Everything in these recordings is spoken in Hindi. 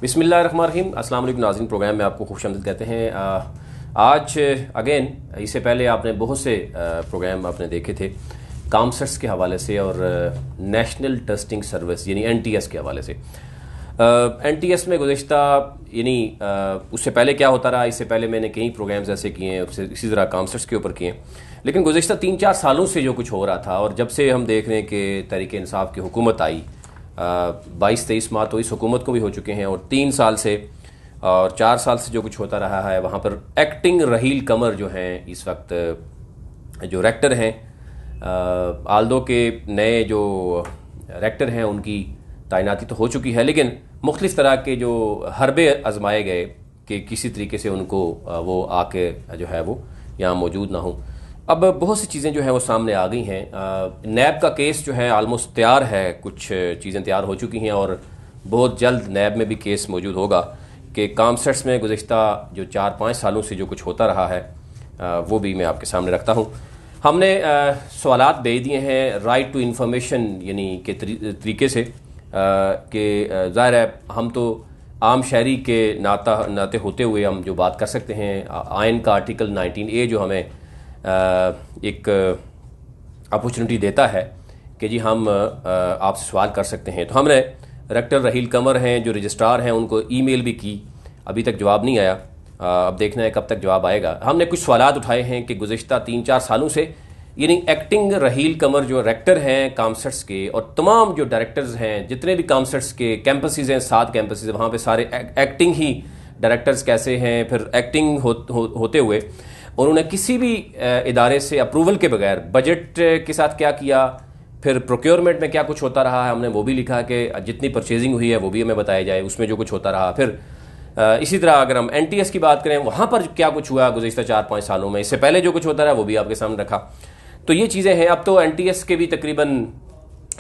बिस्मिल्लाहिर्रहमानिर्रहीम। अस्सलाम वालेकुम नाज़रीन, प्रोग्राम में आपको खुशामदीद कहते हैं। आज अगेन इससे पहले आपने बहुत से प्रोग्राम आपने देखे थे कामसर्ट्स के हवाले से और नेशनल टेस्टिंग सर्विस यानी NTS के हवाले से। NTS में गुज़िश्ता यानी उससे पहले क्या होता रहा, इससे पहले मैंने कई प्रोग्राम्स ऐसे किए हैं, इसी तरह कामसर्ट्स के ऊपर किए, लेकिन गुज़िश्ता 3-4 सालों से जो कुछ हो रहा था और जब से हम देख रहे हैं कि तहरीक इंसाफ की हुकूमत आई, 22-23 माह तो इस हुकूमत को भी हो चुके हैं और 3 साल से और 4 साल से जो कुछ होता रहा है, वहाँ पर एक्टिंग रहील कमर जो हैं इस वक्त जो रेक्टर हैं, आल्दो के नए जो रेक्टर हैं उनकी तैनाती तो हो चुकी है, लेकिन मुख्तलिफ तरह के जो हरबे आजमाए गए कि किसी तरीके से उनको वो आके जो है वो यहाँ मौजूद ना हो। अब बहुत सी चीज़ें जो हैं वो सामने आ गई हैं। नैब का केस जो है आलमोस्ट तैयार है, कुछ चीज़ें तैयार हो चुकी हैं और बहुत जल्द नैब में भी केस मौजूद होगा कि कामसर्ट्स में गुज़िश्ता जो 4-5 सालों से जो कुछ होता रहा है वो भी मैं आपके सामने रखता हूँ। हमने सवालात भेज दिए हैं राइट टू इंफॉर्मेशन यानी के तरीके से कि ज़ाहिर है हम तो आम शहरी के नाते होते हुए हम जो बात कर सकते हैं, आइन का आर्टिकल 19A जो हमें एक अपॉर्चुनिटी देता है कि जी हम आपसे सवाल कर सकते हैं। तो हमने रेक्टर रहील कमर हैं जो रजिस्ट्रार हैं उनको ईमेल भी की, अभी तक जवाब नहीं आया। अब देखना है कब तक जवाब आएगा। हमने कुछ सवालात उठाए हैं कि गुज़िश्ता 3-4 सालों से यानी एक्टिंग रहील कमर जो रेक्टर हैं कामसर्ट्स के और तमाम जो डायरेक्टर्स हैं, जितने भी कामसर्ट्स के कैंपसेस हैं, 7 कैंपसेस हैं, वहाँ पे सारे एक्टिंग ही डायरेक्टर्स कैसे हैं, फिर एक्टिंग होते हुए उन्होंने किसी भी इदारे से अप्रूवल के बगैर बजट के साथ क्या किया, फिर प्रोक्योरमेंट में क्या कुछ होता रहा है, हमने वो भी लिखा कि जितनी परचेजिंग हुई है वो भी हमें बताया जाए, उसमें जो कुछ होता रहा। फिर इसी तरह अगर हम NTS की बात करें, वहाँ पर क्या कुछ हुआ गुज़िश्ता 4-5 सालों में, इससे पहले जो कुछ होता रहा वो भी आपके सामने रखा। तो ये चीज़ें हैं। अब तो NTS के भी तकरीबन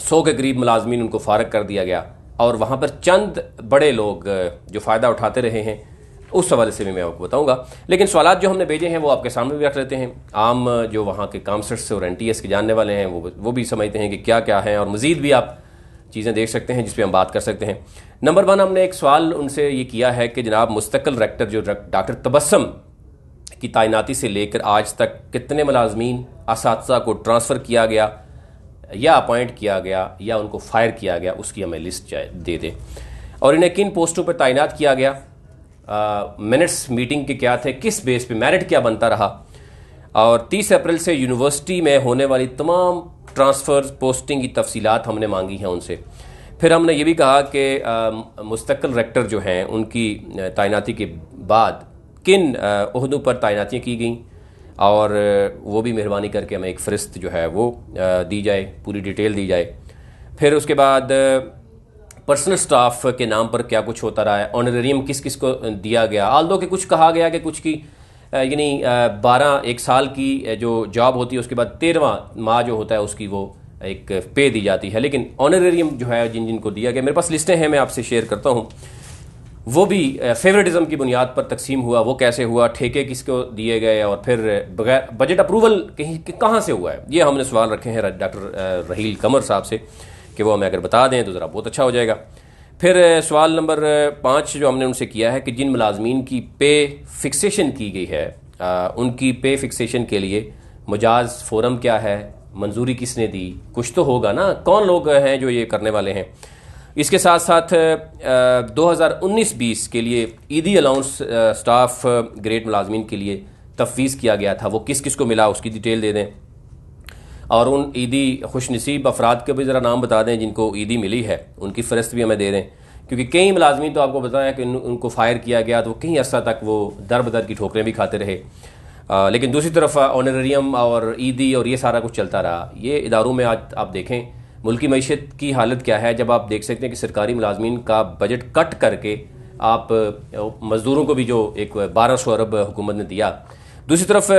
100 के करीब मुलाजमीन उनको फारग कर दिया गया और वहाँ पर चंद बड़े लोग जो फ़ायदा उठाते रहे हैं, उस हवाले से भी मैं आपको बताऊंगा। लेकिन सवालात जो हमने भेजे हैं वो आपके सामने भी रख लेते हैं। आम जो वहाँ के कामसर्ट्स और NTS के जानने वाले हैं वो भी समझते हैं कि क्या क्या है और मज़ीद भी आप चीज़ें देख सकते हैं जिस पर हम बात कर सकते हैं। नंबर 1 हमने एक सवाल उनसे ये किया है कि जनाब मुस्तकिल रेक्टर जो डॉक्टर तबस्सुम की तैनाती से लेकर आज तक कितने मुलाजमीन असातिज़ा को ट्रांसफ़र किया गया या अपॉइंट किया गया या उनको फायर किया गया, उसकी हमें लिस्ट दे दें और इन्हें किन पोस्टों पर तैनात किया गया, मिनट्स मीटिंग के क्या थे, किस बेस पे मेरिट क्या बनता रहा और 30 अप्रैल से यूनिवर्सिटी में होने वाली तमाम ट्रांसफ़र पोस्टिंग की तफसीलात हमने मांगी हैं उनसे। फिर हमने ये भी कहा कि मुस्तकिल रेक्टर जो हैं उनकी तैनाती के बाद किन ओहदों पर तैनातियाँ की गई और वो भी मेहरबानी करके हमें एक फ़हरिस्त जो है वो दी जाए, पूरी डिटेल दी जाए। फिर उसके बाद पर्सनल स्टाफ के नाम पर क्या कुछ होता रहा है, ऑनरेरियम किस किस को दिया गया, आल्दो के कुछ कहा गया कि कुछ की यानी 1 साल की जो जॉब होती है उसके बाद 13वां माह जो होता है उसकी वो एक पे दी जाती है, लेकिन ऑनरेरियम जो है जिन को दिया गया, मेरे पास लिस्टें हैं, मैं आपसे शेयर करता हूँ। वो भी फेवरेटिज्म की बुनियाद पर तकसीम हुआ, वो कैसे हुआ, ठेके किसको दिए गए और फिर बगैर बजट अप्रूवल कहाँ से हुआ है, ये हमने सवाल रखे हैं डॉक्टर रहील कमर साहब से कि वो हमें अगर बता दें तो ज़रा बहुत अच्छा हो जाएगा। फिर सवाल नंबर 5 जो हमने उनसे किया है कि जिन मुलाजमीन की पे फिक्सेशन की गई है उनकी पे फिक्सेशन के लिए मुजाज फोरम क्या है, मंजूरी किसने दी, कुछ तो होगा ना, कौन लोग हैं जो ये करने वाले हैं। इसके साथ साथ 2019-20 के लिए ईदी अलाउंस स्टाफ ग्रेड मुलाजमीन के लिए तफवीज़ किया गया था, वो किस किस को मिला उसकी डिटेल दे दें और उन ईदी खुशनसीब अफराद के भी ज़रा नाम बता दें जिनको ईदी मिली है, उनकी फ़हरिस्त भी हमें दे दें, क्योंकि कई मुलाजमीन तो आपको बताया कि उनको फायर किया गया तो कई अर्सा तक वो दर बदर की ठोकरें भी खाते रहे, लेकिन दूसरी तरफ ऑनरेरियम और ईदी और ये सारा कुछ चलता रहा। ये इदारों में आज आप देखें मुल्की मईशत की हालत क्या है, जब आप देख सकते हैं कि सरकारी मुलाजमीन का बजट कट करके आप मज़दूरों को भी जो एक 1200 अरब हुकूमत ने दिया, दूसरी तरफ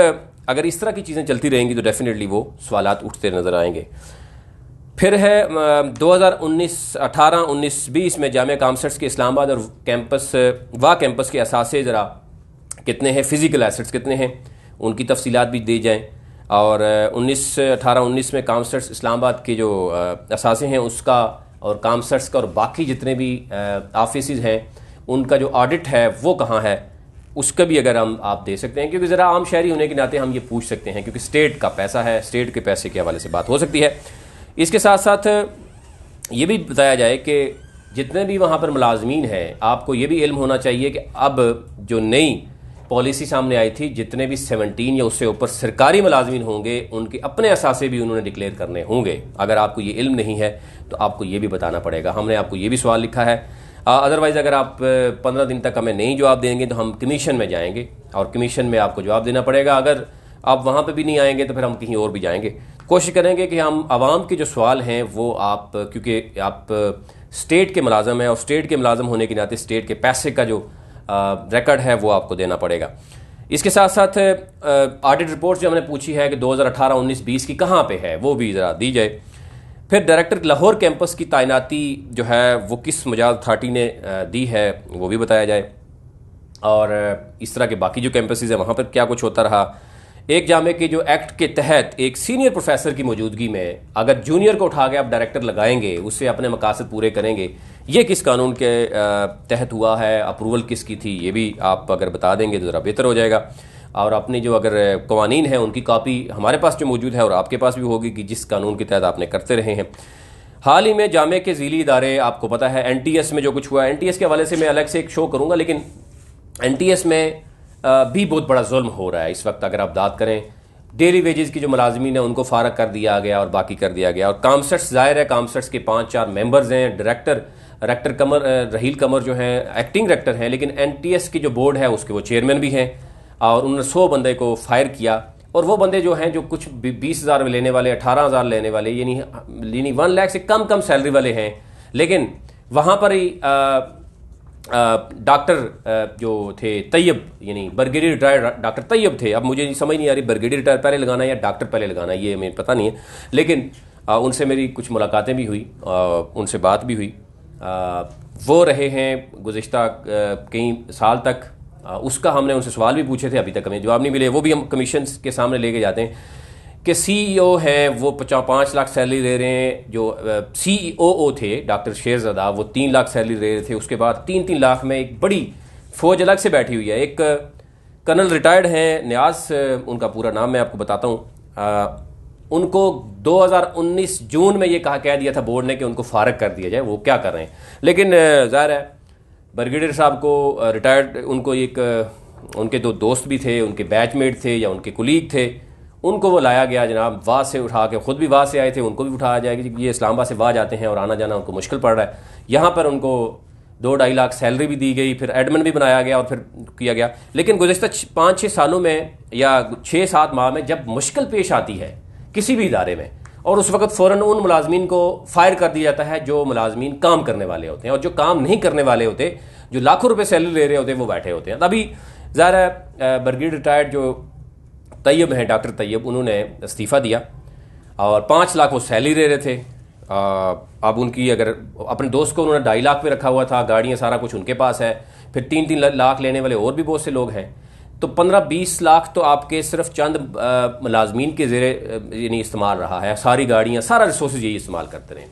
अगर इस तरह की चीज़ें चलती रहेंगी तो डेफिनेटली वो सवालात उठते नज़र आएंगे। फिर है 2018-19-20 में जामिया कामसर्ट्स के इस्लामाबाद और कैंपस के असासे ज़रा कितने हैं, फ़िज़िकल एसेट्स कितने हैं, उनकी तफसीलात भी दी जाएँ और 18-19 में कामसर्ट्स इस्लामाबाद के जो असासे हैं उसका और कामसर्ट्स का और बाकी जितने भी ऑफिस हैं उनका जो ऑडिट है वो कहाँ है, उसका भी अगर आप दे सकते हैं, क्योंकि ज़रा आम शहरी होने के नाते हम ये पूछ सकते हैं, क्योंकि स्टेट का पैसा है, स्टेट के पैसे के हवाले से बात हो सकती है। इसके साथ साथ ये भी बताया जाए कि जितने भी वहाँ पर मुलाजमीन हैं, आपको ये भी इल्म होना चाहिए कि अब जो नई पॉलिसी सामने आई थी, जितने भी 17 या उससे ऊपर सरकारी मुलाजमीन होंगे उनके अपने असासे भी उन्होंने डिक्लेयर करने होंगे। अगर आपको ये इल्म नहीं है तो आपको ये भी बताना पड़ेगा। हमने आपको ये भी सवाल लिखा है। अदरवाइज़ अगर आप 15 दिन तक हमें नहीं जवाब देंगे तो हम कमीशन में जाएंगे और कमीशन में आपको जवाब देना पड़ेगा। अगर आप वहाँ पे भी नहीं आएंगे तो फिर हम कहीं और भी जाएंगे। कोशिश करेंगे कि हम आवाम के जो सवाल हैं वो आप, क्योंकि आप स्टेट के मुलाजम हैं और स्टेट के मुलाजम होने के नाते स्टेट के पैसे का जो रिकॉर्ड है वो आपको देना पड़ेगा। इसके साथ साथ ऑडिट रिपोर्ट जो हमने पूछी है कि 2018, 19, 20 की कहाँ पे है, वो भी ज़रा दी जाए। फिर डायरेक्टर लाहौर कैंपस की तैनाती जो है वो किस मुजाद अथॉरिटी ने दी है वो भी बताया जाए, और इस तरह के बाकी जो कैंपसेस हैं वहाँ पर क्या कुछ होता रहा। एक जामे के जो एक्ट के तहत एक सीनियर प्रोफेसर की मौजूदगी में अगर जूनियर को उठा के आप डायरेक्टर लगाएंगे, उससे अपने मकासद पूरे करेंगे, ये किस कानून के तहत हुआ है, अप्रूवल किसकी थी, ये भी आप अगर बता देंगे तो ज़रा बेहतर हो जाएगा। और अपनी जो अगर कवानीन है उनकी कॉपी हमारे पास जो मौजूद है और आपके पास भी होगी कि जिस कानून के तहत आपने करते रहे हैं। हाल ही में जामे के ज़ीली इदारे, आपको पता है NTS में जो कुछ हुआ, NTS के हवाले से मैं अलग से एक शो करूँगा, लेकिन NTS में भी बहुत बड़ा जुल्म हो रहा है इस वक्त। अगर आप बात करें, डेली वेजेस की जो मुलाजमीन है उनको फारग कर दिया गया और बाकी कर दिया गया। और कामसर्ट्स, जाहिर है कामसर्ट्स के 5-4 मेंबर्स हैं, डायरेक्टर कमर रहील कमर जो हैं एक्टिंग डायरेक्टर हैं, लेकिन NTS की जो बोर्ड है उसके वो चेयरमैन भी हैं, और उन्होंने 100 बंदे को फायर किया। और वो बंदे जो हैं जो कुछ 20,000 लेने वाले, 18,000 लेने वाले, यानी 1 लाख से कम सैलरी वाले हैं, लेकिन वहाँ पर ही डॉक्टर जो थे तैयब, यानी ब्रिगेडियर रिटायर्ड डॉक्टर तैयब थे। अब मुझे समझ नहीं आ रही ब्रिगेडियर रिटायर पहले लगाना है या डॉक्टर पहले लगाना है, ये हमें पता नहीं है, लेकिन उनसे मेरी कुछ मुलाकातें भी हुई, उनसे बात भी हुई। वो रहे हैं गुज़िश्ता कई साल तक, उसका हमने उनसे सवाल भी पूछे थे, अभी तक हमें जवाब नहीं मिले। वो भी हम कमीशन के सामने लेके जाते हैं कि CEO हैं वो 5 लाख सैलरी ले रहे हैं। जो COO थे डॉक्टर शेरज़ादा, वो 3 लाख सैलरी ले रहे थे। उसके बाद 3-3 लाख में एक बड़ी फौज अलग से बैठी हुई है। एक कर्नल रिटायर्ड हैं, न्याज उनका पूरा नाम मैं आपको बताता हूँ। उनको 2019 जून में ये कह दिया था बोर्ड ने कि उनको फारग कर दिया जाए। वो क्या कर रहे हैं, लेकिन ज़ाहिर है ब्रिगेडियर साहब को रिटायर्ड, उनको एक उनके 2 दोस्त भी थे, उनके बैचमेट थे या उनके कुलीग थे, उनको वो लाया गया जनाब, वाह से उठा के, खुद भी वाह से आए थे, उनको भी उठाया जाएगा कि ये इस्लामाबाद से वाह जाते हैं और आना जाना उनको मुश्किल पड़ रहा है। यहाँ पर उनको 2-2.5 लाख सैलरी भी दी गई, फिर एडमिन भी बनाया गया और फिर किया गया। लेकिन गुज़िश्ता 5-6 सालों में या 6-7 माह में जब मुश्किल पेश आती है किसी भी इदारे में, और उस वक्त फ़ौरन उन मुलाजमीन को फायर कर दिया जाता है जो मुलाजमीन काम करने वाले होते हैं, और जो काम नहीं करने वाले होते, जो लाखों रुपए सैलरी ले रहे होते हैं, वो बैठे होते हैं। अभी ज़ाहिर है ब्रिगेडियर रिटायर्ड जो तैयब हैं, डॉक्टर तैयब, उन्होंने इस्तीफ़ा दिया और 5 लाख वो सैलरी ले रहे थे। अब उनकी अगर अपने दोस्त को उन्होंने 2.5 लाख पे रखा हुआ था, गाड़ियाँ सारा कुछ उनके पास है, फिर 3-3 लाख लेने वाले और भी बहुत से लोग हैं, तो 15-20 लाख तो आपके सिर्फ चंद मुलाजमीन के ज़ेरे यानी इस्तेमाल रहा है। सारी गाड़ियाँ, सारा रिसोर्सेज यही इस्तेमाल करते रहे।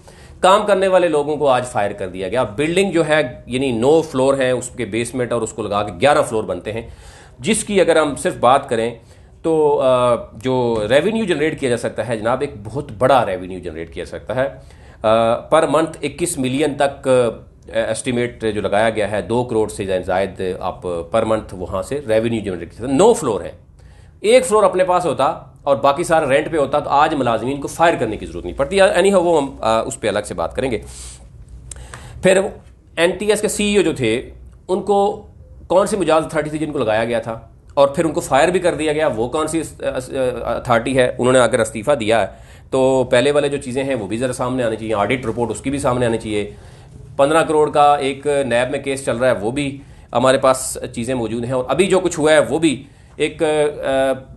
काम करने वाले लोगों को आज फायर कर दिया गया। बिल्डिंग जो है यानी 9 फ्लोर है, उसके बेसमेंट और उसको लगा के 11 फ्लोर बनते हैं, जिसकी अगर हम सिर्फ बात करें तो जो रेवेन्यू जनरेट किया जा सकता है जनाब, एक बहुत बड़ा रेवेन्यू जनरेट किया जा सकता है। पर मंथ 21 मिलियन तक एस्टिमेट जो लगाया गया है, 2 करोड़ से जायद आप पर मंथ वहाँ से रेवेन्यू जनरेट किया। 9 फ्लोर है, 1 फ्लोर अपने पास होता और बाकी सारा रेंट पे होता तो आज मुलाजमीन को फायर करने की जरूरत नहीं पड़ती। एनी हाउ वो हम उस पर अलग से बात करेंगे। फिर NTS के CEO जो थे, उनको कौन सी मुजाज अथॉरिटी थी जिनको लगाया गया था और फिर उनको फायर भी कर दिया गया, वो कौन सी अथॉरिटी है? उन्होंने अगर इस्तीफ़ा दिया है तो पहले वाले जो चीज़ें हैं वो भी ज़रा सामने आनी चाहिए, ऑडिट रिपोर्ट उसकी भी सामने आनी चाहिए। 15 करोड़ का एक नैब में केस चल रहा है, वो भी हमारे पास चीज़ें मौजूद हैं। और अभी जो कुछ हुआ है वो भी एक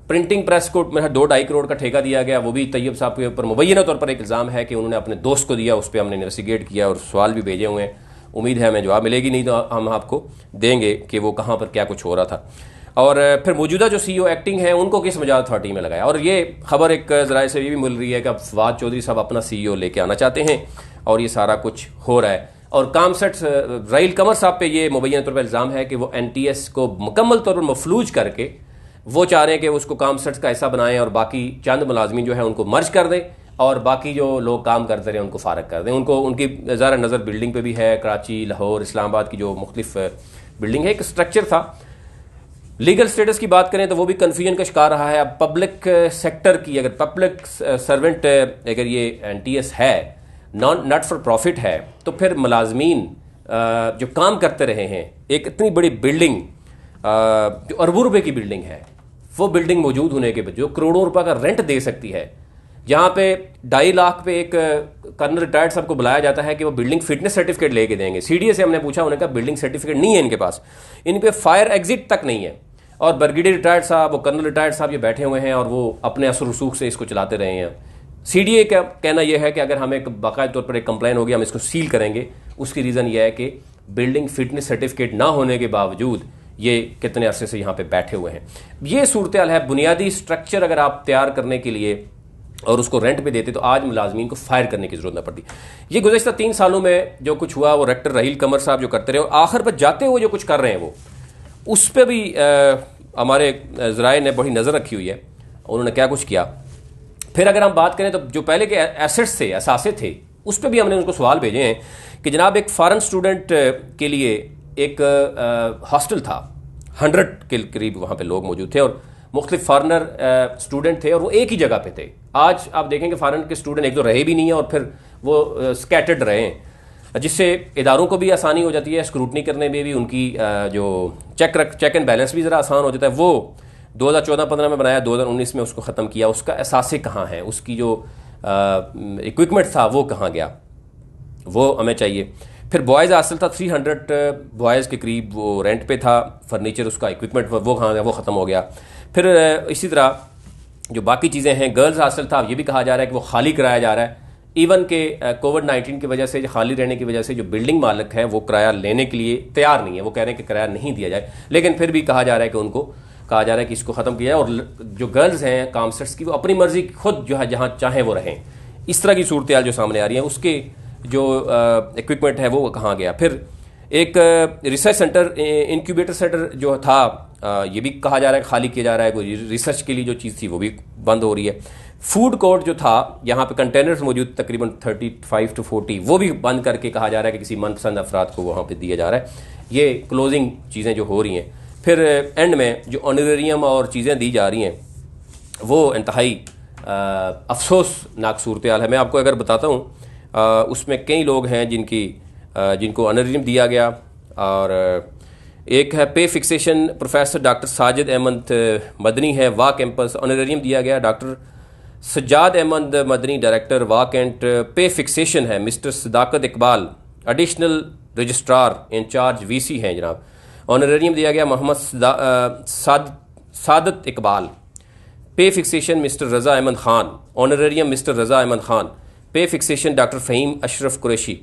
प्रिंटिंग प्रेस को 2-2.5 करोड़ का ठेका दिया गया, वो भी तैयब साहब के ऊपर मुबैना तौर पर एक इल्ज़ाम है कि उन्होंने अपने दोस्त को दिया। उस पर हमने इन्वेस्टिगेट किया और सवाल भी भेजे हुए हैं, उम्मीद है हमें जवाब मिलेगी, नहीं तो हम आपको देंगे कि वो कहाँ पर क्या कुछ हो रहा था। और फिर मौजूदा जो CEO एक्टिंग है उनको किस मुजाद अथॉरिटी में लगाया। और ये खबर एक ज़राए से ये भी मिल रही है कि अब फवाद चौधरी साहब अपना CEO लेके आना चाहते हैं और ये सारा कुछ हो रहा है। और कामसट राहील कमर साहब पे ये मुबैना तौर पर इल्ज़ाम है कि वो NTS को मुकम्मल तौर पर मफलूज करके वो चाह रहे हैं कि उसको कामसट का हिस्सा बनाएं और बाकी चंद मुलाजमीन जो है उनको मर्ज कर दें और बाकी जो लोग काम करते रहे उनको फारग कर दें। उनको उनकी ज़ाहिर नज़र बिल्डिंग पे भी है, कराची, लाहौर, इस्लामाबाद की जो मुख्तलिफ बिल्डिंग है, एक स्ट्रक्चर था। लीगल स्टेटस की बात करें तो वो भी कन्फ्यूजन का शिकार रहा है। अब पब्लिक सेक्टर की, अगर पब्लिक सर्वेंट अगर ये NTS है, नॉट फॉर प्रॉफिट है, तो फिर मुलाजमीन जो काम करते रहे हैं, एक इतनी बड़ी बिल्डिंग जो अरबों रुपए की बिल्डिंग है, वो बिल्डिंग मौजूद होने के बाद जो करोड़ों रुपए का रेंट दे सकती है, जहाँ पे 2.5 लाख पे एक कर्नल रिटायर्ड साहब को बुलाया जाता है कि वो बिल्डिंग फिटनेस सर्टिफिकेट लेके देंगे। CDA से हमने पूछा, उन्होंने कहा बिल्डिंग सर्टिफिकेट नहीं है इनके पास, इन पे फायर एग्जिट तक नहीं है। और ब्रिगेडियर रिटायर्ड साहब, वो कर्नल रिटायर्ड साहब ये बैठे हुए हैं और वो अपने असर रसूख से इसको चलाते रहे हैं। CDA का कहना यह है कि अगर हमें बाकायदा तौर पर एक कंप्लेन होगी, हम इसको सील करेंगे। उसकी रीज़न यह है कि बिल्डिंग फिटनेस सर्टिफिकेट ना होने के बावजूद ये कितने अरसे से यहाँ पे बैठे हुए हैं। ये सूरत हाल है। बुनियादी स्ट्रक्चर अगर आप तैयार करने के लिए और उसको रेंट पे देते तो आज मुलाजमीन को फायर करने की जरूरत न पड़ती। ये गुज़श्ता 3 सालों में जो कुछ हुआ वो रेक्टर राहील कमर साहब जो करते रहे और आखिर पर जाते हुए जो कुछ कर रहे हैं वो उस पर भी हमारे ज़राए ने बड़ी नज़र रखी हुई है, उन्होंने क्या कुछ किया। फिर अगर हम बात करें तो जो पहले के एसेट्स थे, असासे थे, उस पर भी हमने उनको सवाल भेजे हैं कि जनाब एक फॉरेन स्टूडेंट के लिए एक हॉस्टल था, 100 के करीब वहाँ पे लोग मौजूद थे और मुख्तलिफ फॉरनर स्टूडेंट थे और वो एक ही जगह पे थे। आज आप देखेंगे फॉरेन के स्टूडेंट एक तो रहे भी नहीं है और फिर वो स्कैटर्ड रहे हैं, जिससे इदारों को भी आसानी हो जाती है, स्क्रूटनी करने में भी उनकी जो चेक एंड बैलेंस भी ज़रा आसान हो जाता है। वो 2014-15 में बनाया, 2019 में उसको ख़त्म किया। उसका एहसास कहाँ है, उसकी जो इक्विपमेंट था वो कहाँ गया, वो हमें चाहिए। फिर बॉयज़ हॉस्टल था, 300 बॉयज़ के करीब वो रेंट पे था, फर्नीचर उसका इक्विपमेंट वो कहाँ गया, वो ख़त्म हो गया। फिर इसी तरह जो बाकी चीज़ें हैं, गर्ल्स हॉस्टल था, ये भी कहा जा रहा है कि वो खाली कराया जा रहा है। इवन के कोविड-19 की वजह से, खाली रहने की वजह से जो बिल्डिंग मालिक है वो किराया लेने के लिए तैयार नहीं है, वो कह रहे हैं कि किराया नहीं दिया जाए, लेकिन फिर भी कहा जा रहा है कि उनको कहा जा रहा है कि इसको ख़त्म किया जाए और जो गर्ल्स हैं कामसट्स की, वो अपनी मर्जी खुद जो है जहाँ चाहें वो रहें। इस तरह की सूरत हाल जो सामने आ रही है, उसके जो इक्विपमेंट है वो कहाँ गया। फिर एक रिसर्च सेंटर, इंक्यूबेटर सेंटर जो था, ये भी कहा जा रहा है खाली किया जा रहा है, कोई रिसर्च के लिए जो चीज़ थी वो भी बंद हो रही है। फूड कोर्ट जो था, यहाँ पे कंटेनर्स मौजूद तकरीबन 35 to 40, वो भी बंद करके कहा जा रहा है कि किसी मनपसंद अफराद को वहाँ पे दिया जा रहा है। ये क्लोजिंग चीज़ें जो हो रही हैं। फिर एंड में जो ऑनरेरियम और चीज़ें दी जा रही हैं वो इंतहाई अफसोसनाक सूरत हाल है। मैं आपको अगर बताता हूँ, उसमें कई लोग हैं जिनको ऑनरेरियम दिया गया, और एक है pay fixation, professor doctor Sajid Ahmad Madani है, वाह कैंपस, ऑनरेरियम दिया गया। Doctor Sajjad Ahmad Madani, director Wah cantt. Pay fixation है mister Sadaqat Iqbal, additional registrar in-charge VC हैं जनाब। ऑनरेरियम दिया गया Mohammad Sadat Iqbal. Pay fixation mister Raza Ahmad Khan, honorarium mister Raza Ahmad Khan. Pay fixation doctor Faheem Ashraf Qureshi.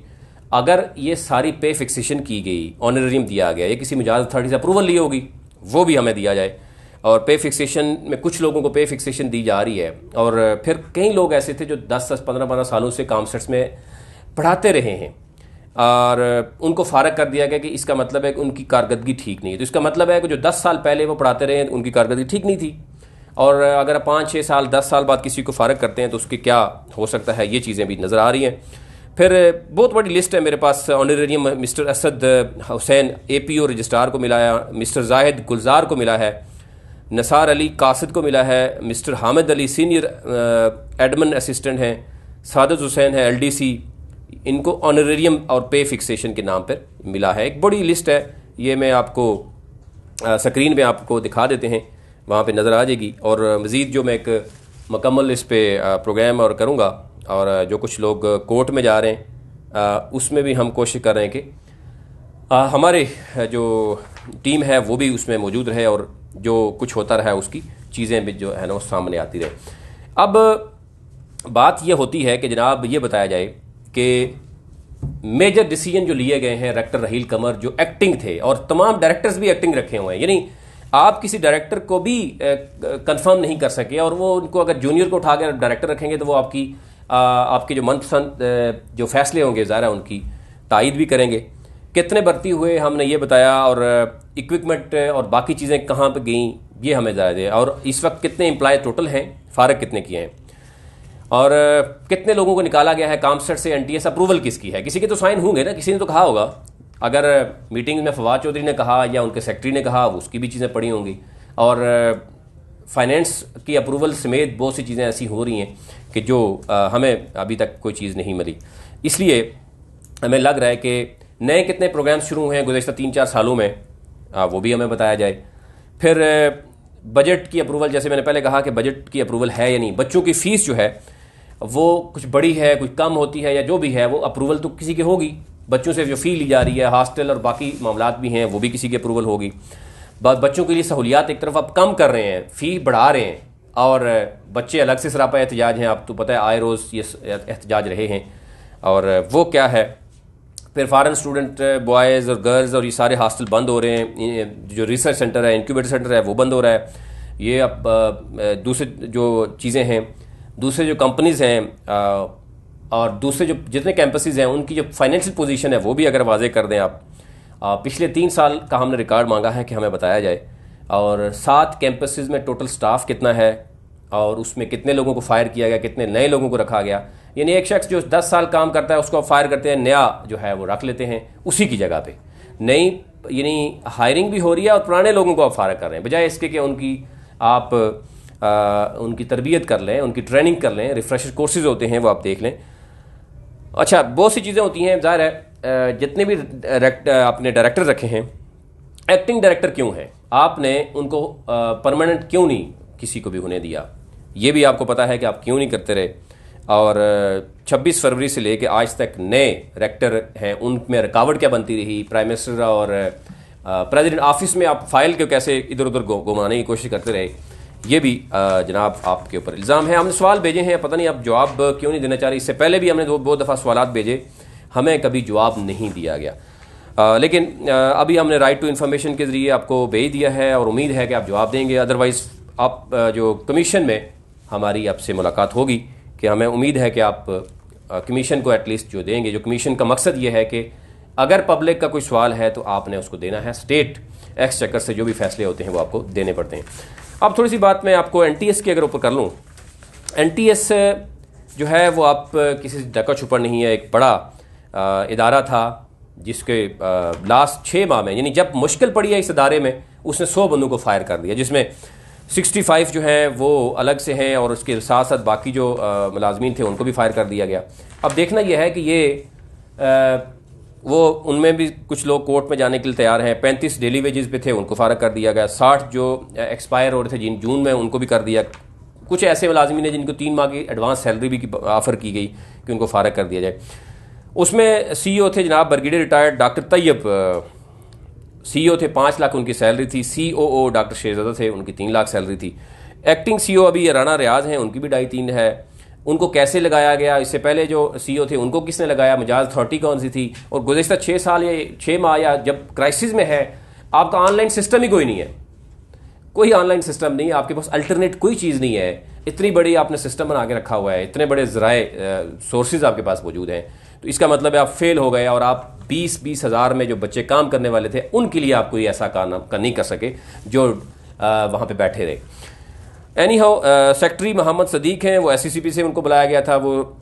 अगर ये सारी पे फिक्सेशन की गई, ऑनरेरियम दिया गया, ये किसी मुजाज अथॉरिटी से अप्रूवल ली होगी, वो भी हमें दिया जाए। और पे फिक्सेशन में कुछ लोगों को पे फिक्सेशन दी जा रही है, और फिर कई लोग ऐसे थे जो 10-10, 15-15 सालों से कामसट्स में पढ़ाते रहे हैं और उनको फारग कर दिया गया कि इसका मतलब है कि उनकी कारकर्दगी ठीक नहीं है। तो इसका मतलब है कि जो 10 साल पहले वो पढ़ाते रहे हैं उनकी कारकर्दगी ठीक नहीं थी, और अगर 5-6 साल 10 साल बाद किसी को फारग करते हैं तो उसके क्या हो सकता है, ये चीज़ें भी नज़र आ रही हैं। फिर बहुत बड़ी लिस्ट है मेरे पास। Honorarium mister Asad Hussain APO registrar को मिला है, मिस्टर जाहिद गुलजार को मिला है, नसार अली कासिद को मिला है, mister Hamid Ali senior admin assistant हैं, सादत हुसैन है LDC, इनको ऑनरेरियम और पे फिक्सेशन के नाम पर मिला है। एक बड़ी लिस्ट है, ये मैं आपको स्क्रीन पे आपको दिखा देते हैं, वहाँ पे नज़र आ जाएगी। और मज़ीद जो मैं एक मुकम्मल इस पे प्रोग्राम और करूँगा, और जो कुछ लोग कोर्ट में जा रहे हैं उसमें भी हम कोशिश कर रहे हैं कि हमारे जो टीम है वो भी उसमें मौजूद रहे और जो कुछ होता रहा है उसकी चीज़ें भी जो है ना वो सामने आती रहे। अब बात ये होती है कि जनाब ये बताया जाए कि मेजर डिसीजन जो लिए गए हैं रेक्टर राहील कमर जो एक्टिंग थे, और तमाम डायरेक्टर्स भी एक्टिंग रखे हुए हैं, यानी आप किसी डायरेक्टर को भी कंफर्म नहीं कर सके, और वो उनको अगर जूनियर को उठा कर डायरेक्टर रखेंगे तो वो आपके जो मनपसंद जो फैसले होंगे ज़ाहिर है उनकी तायद भी करेंगे। कितने भर्ती हुए हमने ये बताया, और इक्विपमेंट और बाकी चीज़ें कहाँ पर गई ये हमें ज़्यादा दे, और इस वक्त कितने एम्प्लॉय टोटल हैं, फारग कितने किए हैं, और कितने लोगों को निकाला गया है कामसर्ट से। एनटीएस अप्रूवल किसकी है? किसी के तो साइन होंगे ना, किसी ने तो कहा होगा। अगर मीटिंग में फवाद चौधरी ने कहा या उनके सेक्रेटरी ने कहा, उसकी भी चीज़ें पड़ी होंगी। और फाइनेंस की अप्रूवल समेत बहुत सी चीज़ें ऐसी हो रही हैं कि जो हमें अभी तक कोई चीज़ नहीं मिली। इसलिए हमें लग रहा है कि नए कितने प्रोग्राम शुरू हुए हैं गुज़श्ता 3-4 सालों में, वो भी हमें बताया जाए। फिर बजट की अप्रूवल, जैसे मैंने पहले कहा कि बजट की अप्रूवल है या नहीं। बच्चों की फ़ीस जो है वो कुछ बड़ी है, कुछ कम होती है, या जो भी है वो अप्रूवल तो किसी की होगी। बच्चों से जो फ़ी ली जा रही है, हॉस्टल और बाकी मामलात भी हैं, वो भी किसी की अप्रूवल होगी। बच्चों के लिए सहूलियात एक तरफ आप कम कर रहे हैं, फ़ी बढ़ा रहे हैं, और बच्चे अलग से सरापा एहतजाज हैं। आप तो पता है आए रोज़ ये एहतजाज रहे हैं, और वो क्या है। फिर फॉरेन स्टूडेंट बॉयज़ और गर्ल्स और ये सारे हॉस्टल बंद हो रहे हैं। जो रिसर्च सेंटर है, इंक्यूबेटर सेंटर है, वो बंद हो रहा है। ये अब दूसरे जो चीज़ें हैं, दूसरे जो कंपनीज़ हैं, और दूसरे जो जितने कैंपसेस हैं, उनकी जो फाइनेंशियल पोजीशन है वो भी अगर वाजे कर दें आप। पिछले 3 साल का हमने रिकॉर्ड मांगा है कि हमें बताया जाए, और 7 कैंपसेस में टोटल स्टाफ कितना है, और उसमें कितने लोगों को फायर किया गया, कितने नए लोगों को रखा गया। यानी एक शख्स जो 10 साल काम करता है उसको फायर करते हैं, नया जो है वो रख लेते हैं उसी की जगह पे। नई यानी हायरिंग भी हो रही है, और पुराने लोगों को आप फायर कर रहे हैं, बजाय इसके कि उनकी आप उनकी तरबियत कर लें, उनकी ट्रेनिंग कर लें। रिफ्रेशर कोर्सेज होते हैं, वो आप देख लें। अच्छा, बहुत सी चीज़ें होती हैं। ज़ाहिर है जितने भी आपने डायरेक्टर रखे हैं, एक्टिंग डायरेक्टर क्यों हैं, आपने उनको परमानेंट क्यों नहीं किसी को भी होने दिया? ये भी आपको पता है कि आप क्यों नहीं करते रहे। और 26 फरवरी से लेकर आज तक नए डायरेक्टर हैं, उनमें रुकावट क्या बनती रही? प्राइम मिनिस्टर और प्रेसिडेंट ऑफिस में आप फाइल को कैसे इधर उधर घुमाने की कोशिश करते रहे? ये भी जनाब आपके ऊपर इल्ज़ाम है। हमने सवाल भेजे हैं, पता नहीं आप जवाब क्यों नहीं देना चाह रहे। इससे पहले भी हमने बहुत दफ़ा सवाल भेजे, हमें कभी जवाब नहीं दिया गया। लेकिन अभी हमने राइट टू इन्फॉर्मेशन के ज़रिए आपको भेज दिया है, और उम्मीद है कि आप जवाब देंगे। अदरवाइज़ आप जो कमीशन में हमारी आपसे मुलाकात होगी, कि हमें उम्मीद है कि आप कमीशन को एटलीस्ट जो देंगे। जो कमीशन का मकसद ये है कि अगर पब्लिक का कोई सवाल है तो आपने उसको देना है। स्टेट एक्सचेकर से जो भी फैसले होते हैं वो आपको देने पड़ते हैं। अब थोड़ी सी बात मैं आपको एनटीएस की अगर ऊपर कर लूँ। एनटीएस जो है वो आप किसी से ढका छुपा नहीं है, एक बड़ा इदारा था जिसके लास्ट 6 माह में, यानी जब मुश्किल पड़ी है इस इदारे में, उसने 100 बंदों को फायर कर दिया, जिसमें 65 जो हैं वो अलग से हैं, और उसके साथ साथ बाकी जो मुलाजमीन थे उनको भी फायर कर दिया गया। अब देखना यह है कि ये वो उनमें भी कुछ लोग कोर्ट में जाने के लिए तैयार हैं। 35 डेली वेजेस पे थे, उनको फारग कर दिया गया। 60 जो एक्सपायर हो रहे थे जिन जून में, उनको भी कर दिया। कुछ ऐसे मुलाजमीन हैं जिनको 3 माह की एडवांस सैलरी भी ऑफ़र की गई कि उनको फारग कर दिया जाए। उसमें CEO थे जनाब brigadier retired doctor Tayyab, CEO थे, 5 लाख उनकी सैलरी थी। COO डॉक्टर शेरज़ादा थे, उनकी 3 लाख सैलरी थी। एक्टिंग CEO अभी राना रियाज हैं, उनकी भी 2.5-3 है। उनको कैसे लगाया गया? इससे पहले जो CEO थे उनको किसने लगाया? मिजाज अथॉरिटी कौन सी थी? और गुज़श्ता 6 साल या 6 माह या जब क्राइसिस में है, आपका ऑनलाइन सिस्टम ही कोई नहीं है, कोई ऑनलाइन सिस्टम नहीं है, आपके पास अल्टरनेट कोई चीज़ नहीं है। इतनी बड़ी आपने सिस्टम बना के रखा हुआ है, इतने बड़े ज़राए सोर्सेज आपके पास मौजूद हैं, तो इसका मतलब है आप फेल हो गए, और आप 20-20 हज़ार में जो बच्चे काम करने वाले थे उनके लिए आप कोई ऐसा काम नहीं कर सके जो वहाँ पे बैठे रहे। Anyhow, secretary Mohammad Sadiq हैं, वो SCCP से उनको बुलाया गया था, वो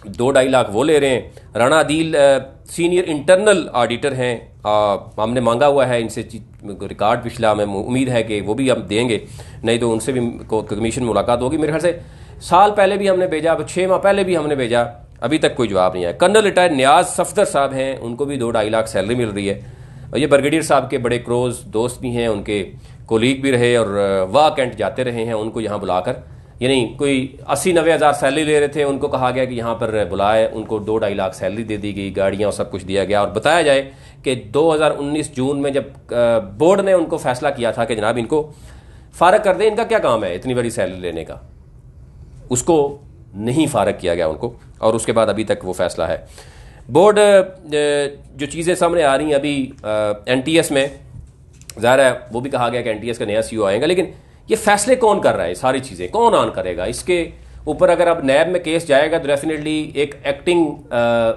2-2.5 लाख वो ले रहे हैं। Rana Adil senior internal auditor हैं, हमने मांगा हुआ है इनसे रिकॉर्ड पिछला, हमें उम्मीद है कि वो भी हम देंगे, नहीं तो उनसे भी कमीशन मुलाकात होगी। मेरे ख्याल से साल पहले भी हमने भेजा, 6 माह पहले भी हमने भेजा, अभी तक कोई जवाब नहीं आया। कर्नल रिटायर्ड नियाज सफदर साहब हैं, उनको भी 2-2.5 लाख सैलरी मिल रही है। और ये ब्रिगेडियर साहब के बड़े क्लोज दोस्त भी हैं, उनके कोलीग भी रहे, और वाह कैंट जाते रहे हैं उनको यहाँ बुलाकर। यानी कोई 80-90 हज़ार सैलरी ले रहे थे, उनको कहा गया कि यहाँ पर बुलाए, उनको 2-2.5 लाख सैलरी दे दी गई, गाड़ियाँ और सब कुछ दिया गया। और बताया जाए कि 2019 जून में जब बोर्ड ने उनको फैसला किया था कि जनाब इनको फारग कर दें, इनका क्या काम है इतनी बड़ी सैलरी लेने का, उसको नहीं फारग किया गया उनको, और उसके बाद अभी तक वो फैसला है। बोर्ड जो चीज़ें सामने आ रही हैं अभी NTS में, ज़ाहिर है वो भी कहा गया कि NTS का नया CEO आएगा, लेकिन ये फैसले कौन कर रहा है? सारी चीज़ें कौन ऑन करेगा? इसके ऊपर अगर अब नैब में केस जाएगा तो डेफिनेटली एक एक्टिंग,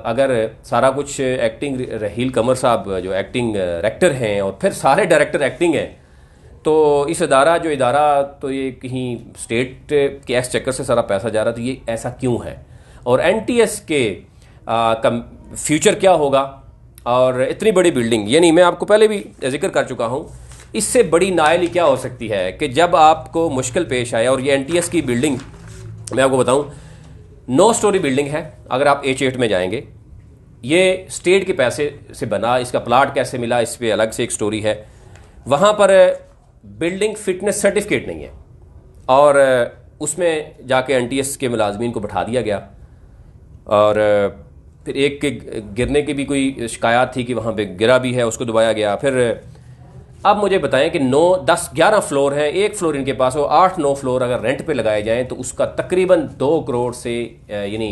अगर सारा कुछ एक्टिंग, रहील कंवर साहब जो एक्टिंग डायरेक्टर हैं और फिर सारे डायरेक्टर एक्टिंग हैं, तो इस इदारा तो ये कहीं स्टेट के एक्सचेकर से सारा पैसा जा रहा, तो ये ऐसा क्यों है? और एनटीएस के का फ्यूचर क्या होगा? और इतनी बड़ी बिल्डिंग, यानी मैं आपको पहले भी जिक्र कर चुका हूँ, इससे बड़ी नाअहली क्या हो सकती है कि जब आपको मुश्किल पेश आए। और ये एनटीएस की बिल्डिंग मैं आपको बताऊँ 9 स्टोरी बिल्डिंग है। अगर आप H8 में जाएंगे, ये स्टेट के पैसे से बना, इसका प्लाट कैसे मिला इस पर अलग से एक स्टोरी है। वहाँ पर बिल्डिंग फिटनेस सर्टिफिकेट नहीं है और उसमें जाके एनटीएस के मुलाजमीन को बैठा दिया गया। और फिर एक के गिरने की भी कोई शिकायत थी कि वहाँ पे गिरा भी है, उसको दबाया गया। फिर अब मुझे बताएं कि 9, 10, 11 फ्लोर हैं, एक फ्लोर इनके पास हो, 8-9 फ्लोर अगर रेंट पे लगाए जाएं तो उसका तकरीबन 2 करोड़ से यानी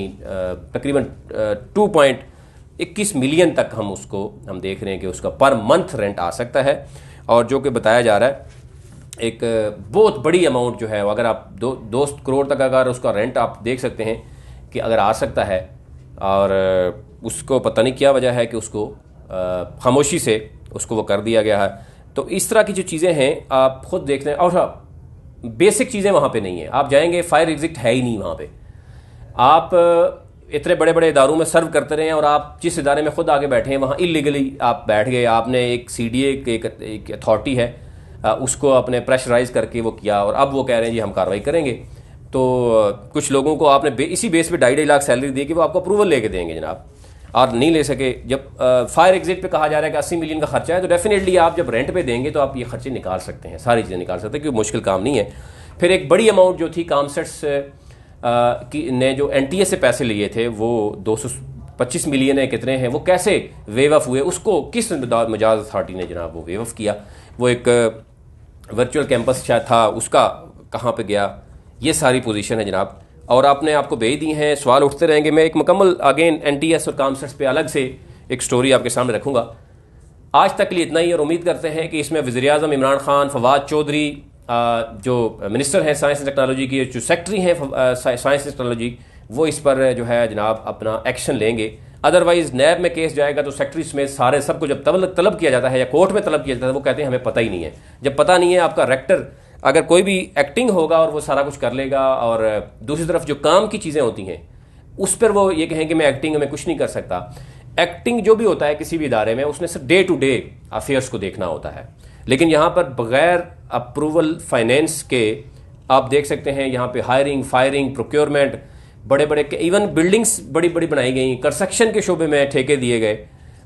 तकरीबन 2.21 मिलियन तक हम देख रहे हैं कि उसका पर मंथ रेंट आ सकता है। और जो कि बताया जा रहा है एक बहुत बड़ी अमाउंट जो है, अगर आप 2 करोड़ तक अगर उसका रेंट आप देख सकते हैं कि अगर आ सकता है। और उसको पता नहीं क्या वजह है कि उसको खामोशी से उसको वो कर दिया गया है। तो इस तरह की जो चीज़ें हैं आप खुद देख लें। और बेसिक चीज़ें वहाँ पे नहीं है, आप जाएंगे फायर एग्जिट है ही नहीं वहाँ पे। आप इतने बड़े बड़े इदारों में सर्व करते रहे हैं और आप जिस इदारे में खुद आके बैठे हैं वहाँ इलीगली आप बैठ गए। आपने एक CDA एक अथॉरिटी है उसको अपने प्रेशराइज करके वो किया और अब वो कह रहे हैं जी हम कार्रवाई करेंगे। तो कुछ लोगों को आपने इसी बेस पे 2.5 लाख सैलरी दी कि वो आपको अप्रूवल लेके देंगे जनाब, और नहीं ले सके। जब फायर एग्जिट पे कहा जा रहा है कि 80 मिलियन का खर्चा है, तो डेफिनेटली आप जब रेंट पे देंगे तो आप ये खर्चे निकाल सकते हैं, सारी चीज़ें निकाल सकते हैं, क्योंकि मुश्किल काम नहीं है। फिर एक बड़ी अमाउंट जो थी कामसेट्स ने जो एनटीए से पैसे लिए थे, वो 225 मिलियन है कितने हैं, वो कैसे वेव ऑफ हुए, उसको किस मजाज अथॉरिटी ने जनाब वो वेव ऑफ किया। वो एक वर्चुअल कैंपस शायद था, उसका कहाँ पे गया, ये सारी पोजीशन है जनाब। और आपको भेज दी हैं, सवाल उठते रहेंगे। मैं एक मुकम्मल अगेन एनटीएस और कामसेट्स पे अलग से एक स्टोरी आपके सामने रखूँगा। आज तक के लिए इतना ही, और उम्मीद करते हैं कि इसमें वज़ीर-ए-आज़म इमरान खान, फवाद चौधरी जो मिनिस्टर हैं साइंस एंड टेक्नोलॉजी की, जो सेक्रेटरी हैं साइंस एंड टेक्नोलॉजी, वो इस पर जो है जनाब अपना एक्शन लेंगे। अदरवाइज नैब में केस जाएगा तो सेक्रेटरी समेत सारे सबको जब तलब किया जाता है या कोर्ट में तलब किया जाता है, वो कहते हैं हमें पता ही नहीं है। जब पता नहीं है, आपका रेक्टर अगर कोई भी एक्टिंग होगा और वो सारा कुछ कर लेगा, और दूसरी तरफ जो काम की चीज़ें होती हैं उस पर वो ये कहें कि मैं एक्टिंग में कुछ नहीं कर सकता। एक्टिंग जो भी होता है किसी भी इदारे में, उसने सिर्फ डे टू डे अफेयर्स को देखना होता है। लेकिन यहाँ पर बगैर अप्रूवल फाइनेंस के आप देख सकते हैं, यहाँ पे हायरिंग, फायरिंग, प्रोक्योरमेंट, बड़े बड़े इवन बिल्डिंग्स बड़ी बड़ी बनाई गई, कंस्ट्रक्शन के शोबे में ठेके दिए गए,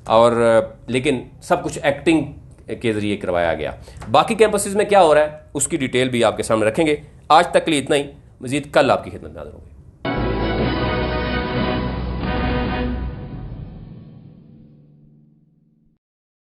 और लेकिन सब कुछ एक्टिंग के जरिए करवाया गया। बाकी कैंपसेस में क्या हो रहा है उसकी डिटेल भी आपके सामने रखेंगे। आज तक के लिए इतना ही, मजीद कल आपकी खिदमत में हाजिर होंगे।